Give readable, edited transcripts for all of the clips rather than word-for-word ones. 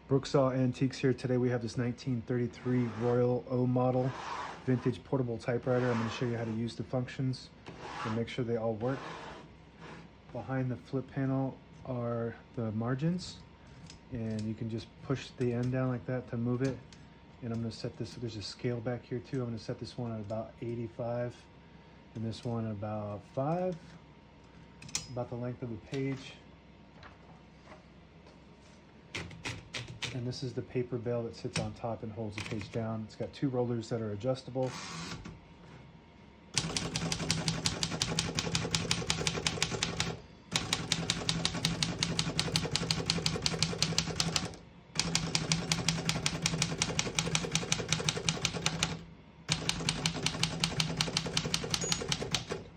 Brooksaw Antiques here. Today we have this 1933 Royal O model vintage portable typewriter. I'm going to show you how to use the functions and make sure they all work. Behind the flip panel are the margins, and you can just push the end down like that to move it. And I'm going to set this, there's a scale back here too. I'm going to set this one at about 85 and this one at about 5, about the length of the page. And this is the paper bail that sits on top and holds the page down. It's got 2 rollers that are adjustable.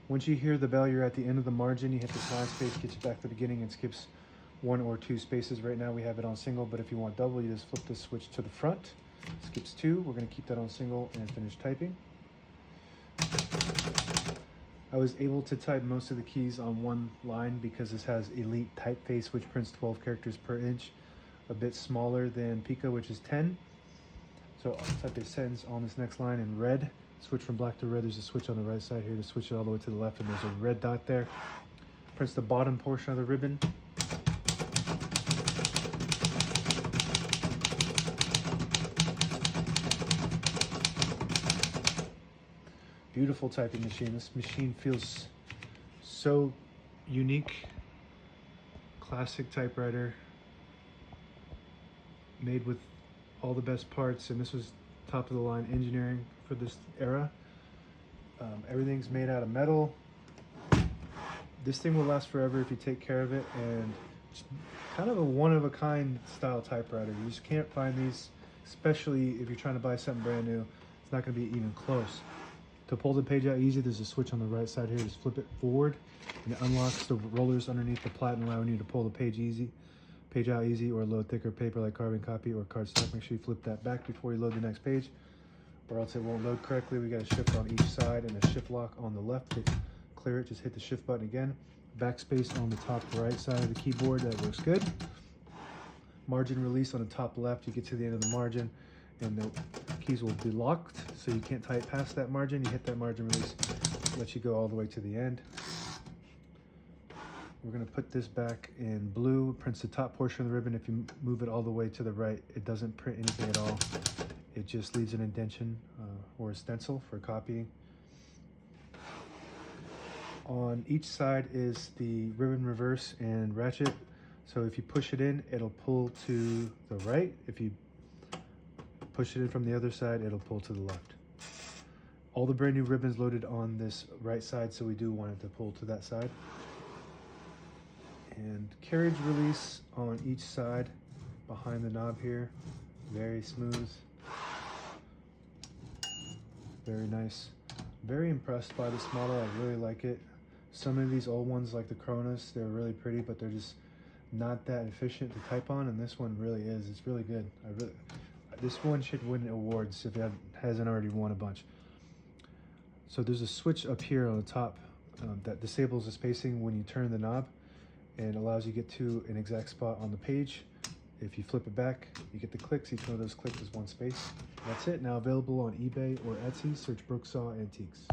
Once you hear the bell, you're at the end of the margin. You hit the slide space, gets you back to the beginning, and skips 1 or 2 spaces. Right now we have it on single, but if you want double, you just flip this switch to the front. Skips 2. We're going to keep that on single and finish typing. I was able to type most of the keys on one line because this has Elite typeface, which prints 12 characters per inch, a bit smaller than Pica, which is 10. So I'll type a sentence on this next line in red. Switch from black to red. There's a switch on the right side here to switch it all the way to the left, and there's a red dot there. Prints the bottom portion of the ribbon. Beautiful typing machine. This machine feels so unique. Classic typewriter, made with all the best parts, and this was top of the line engineering for this era. Everything's made out of metal. This thing will last forever if you take care of it, and it's kind of a one-of-a-kind style typewriter. You just can't find these, especially if you're trying to buy something brand new. It's not going to be even close. To pull the page out easy, there's a switch on the right side here. Just flip it forward, and it unlocks the rollers underneath the platen, allowing you to pull the page out easy, or load thicker paper like carbon copy or cardstock. Make sure you flip that back before you load the next page, or else it won't load correctly. We got a shift on each side and a shift lock on the left. To clear it, just hit the shift button again. Backspace on the top right side of the keyboard. That works good. Margin release on the top left. You get to the end of the margin, and the keys will be locked, so you can't type past that margin. You hit that margin release, lets you go all the way to the end. We're going to put this back in blue. It prints the top portion of the ribbon. If you move it all the way to the right, it doesn't print anything at all. It just leaves an indentation or a stencil for copying. On each side is the ribbon reverse and ratchet. So if you push it in, it'll pull to the right. If you push it in from the other side, it'll pull to the left. All the brand new ribbons loaded on this right side, so we do want it to pull to that side. And carriage release on each side behind the knob here. Very smooth. Very nice. Very impressed by this model. I really like it. Some of these old ones, like the Cronus, they're really pretty, but they're just not that efficient to type on, and this one really is. It's really good. This one should win awards if it hasn't already won a bunch. So there's a switch up here on the top that disables the spacing when you turn the knob, and allows you to get to an exact spot on the page. If you flip it back, you get the clicks. Each one of those clicks is 1 space. That's it. Now available on eBay or Etsy. Search Brooksaw Antiques.